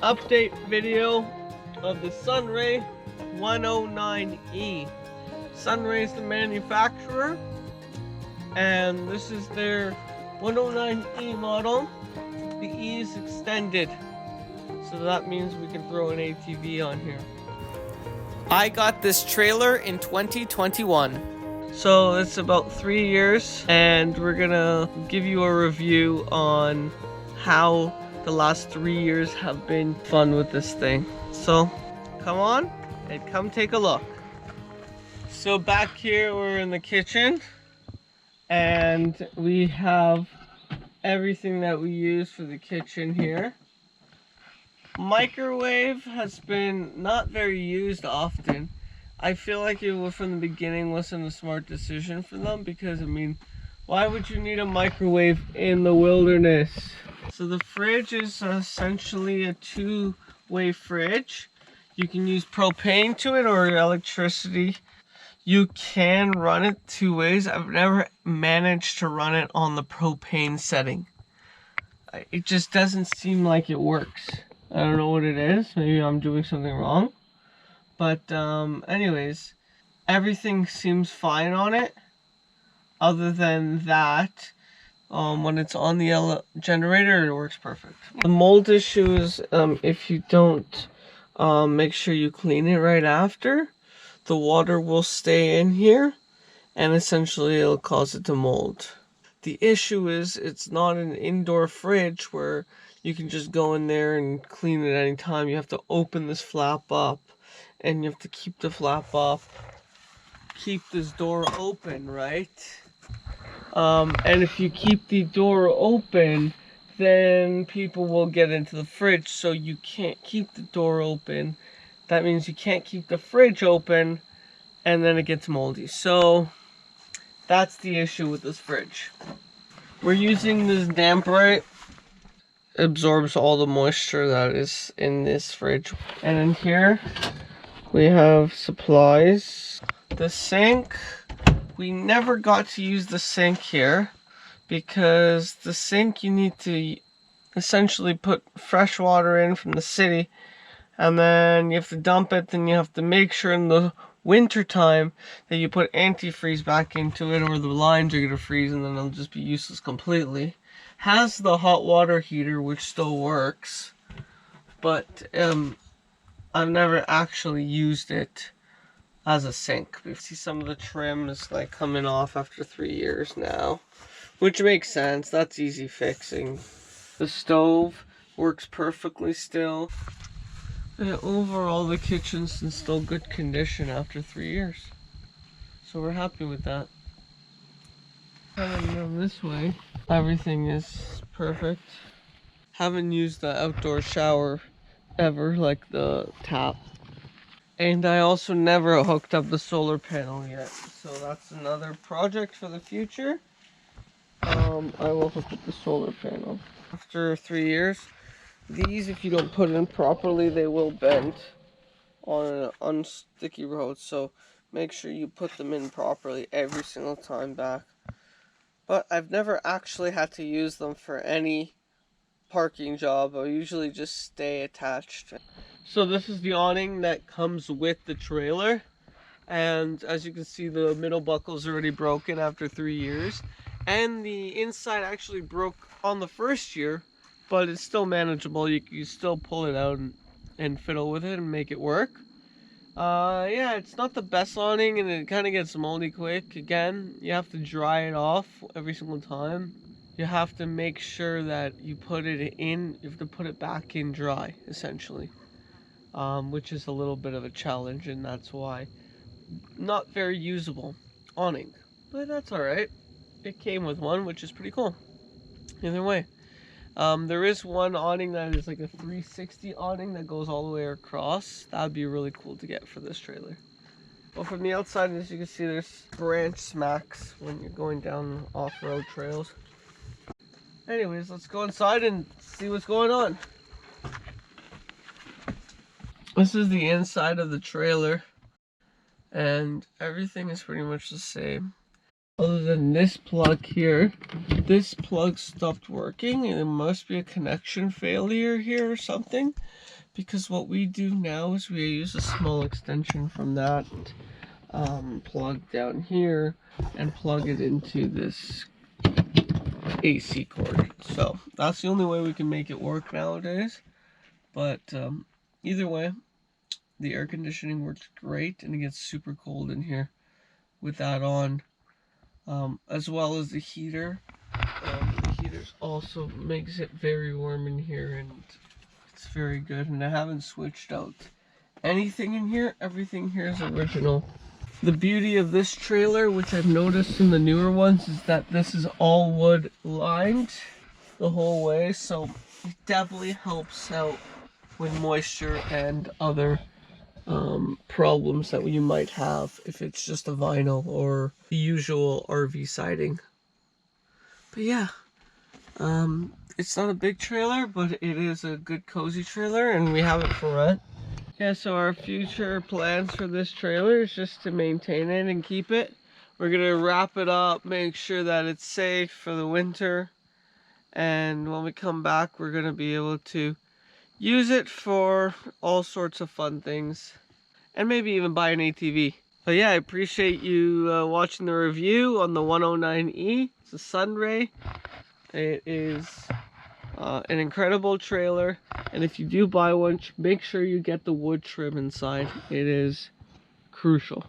update video of the Sunray 109E. Sunray is the manufacturer, and this is their 109E model. The E is extended, so that means we can throw an ATV on here. I got this trailer in 2021. So it's about 3 years, and we're gonna give you a review on how the last 3 years have been fun with this thing. So come on and come take a look. So back here we're in the kitchen, and we have everything that we use for the kitchen here. Microwave has been not very used often. I feel like it was, from the beginning, wasn't a smart decision for them, because I mean, why would you need a microwave in the wilderness? So the fridge is essentially a two-way fridge. You can use propane to it or electricity. You can run it two ways. I've never managed to run it on the propane setting. It just doesn't seem like it works. I don't know what it is. Maybe I'm doing something wrong. But anyways, everything seems fine on it. Other than that, when it's on the generator, it works perfect. The mold issue is if you don't make sure you clean it right after, the water will stay in here, and essentially it'll cause it to mold. The issue is it's not an indoor fridge where you can just go in there and clean it any time. You have to open this flap up, and you have to keep the flap up, keep this door open, right? And if you keep the door open, then people will get into the fridge, so you can't keep the door open. That means you can't keep the fridge open, and then it gets moldy. So that's the issue with this fridge. We're using this damper. It absorbs all the moisture that is in this fridge. And in here, we have supplies. The sink, we never got to use the sink here, because the sink, you need to essentially put fresh water in from the city, and then you have to dump it. Then you have to make sure in the winter time that you put antifreeze back into it, or the lines are going to freeze and then it'll just be useless completely. Has the hot water heater, which still works, but I've never actually used it as a sink. We see some of the trim is like coming off after 3 years now, which makes sense. That's easy fixing. The stove works perfectly still. And overall, the kitchen's in still good condition after 3 years, so we're happy with that. Coming down this way, everything is perfect. Haven't used the outdoor shower ever, like the tap. And I also never hooked up the solar panel yet, so that's another project for the future. I will hook up the solar panel. After 3 years, these, if you don't put in properly, they will bend on an unsticky road, so make sure you put them in properly every single time back. But I've never actually had to use them for any parking job. I usually just stay attached. So this is the awning that comes with the trailer, and as you can see, the middle buckle is already broken after 3 years, and the inside actually broke on the first year, but it's still manageable. You can still pull it out and fiddle with it and make it work. Yeah, it's not the best awning, and it kind of gets moldy quick. Again, you have to dry it off every single time. You have to make sure that you put it in, you have to put it back in dry, essentially. Which is a little bit of a challenge, and that's why not very usable awning. But that's alright. It came with one, which is pretty cool. Either way. There is one awning that is like a 360 awning that goes all the way across. That would be really cool to get for this trailer. Well, from the outside, as you can see, there's branch smacks when you're going down off-road trails. Anyways, let's go inside and see what's going on. This is the inside of the trailer, and everything is pretty much the same. Other than this plug here, this plug stopped working and it must be a connection failure here or something. Because what we do now is we use a small extension from that plug down here and plug it into this AC cord. So that's the only way we can make it work nowadays. But either way, the air conditioning works great and it gets super cold in here with that on, as well as the heater. The heater also makes it very warm in here and it's very good. And I haven't switched out anything in here. Everything here is original. The beauty of this trailer, which I've noticed in the newer ones, is that this is all wood lined the whole way, so it definitely helps out with moisture and other problems that you might have if it's just a vinyl or the usual RV siding. But yeah, it's not a big trailer, but it is a good cozy trailer and we have it for rent. Yeah, so our future plans for this trailer is just to maintain it and keep it. We're gonna wrap it up, make sure that it's safe for the winter, and when we come back we're gonna be able to use it for all sorts of fun things and maybe even buy an ATV. But yeah, I appreciate you watching the review on the 109E. It's a Sunray. It is an incredible trailer, and if you do buy one, make sure you get the wood trim inside. It is crucial.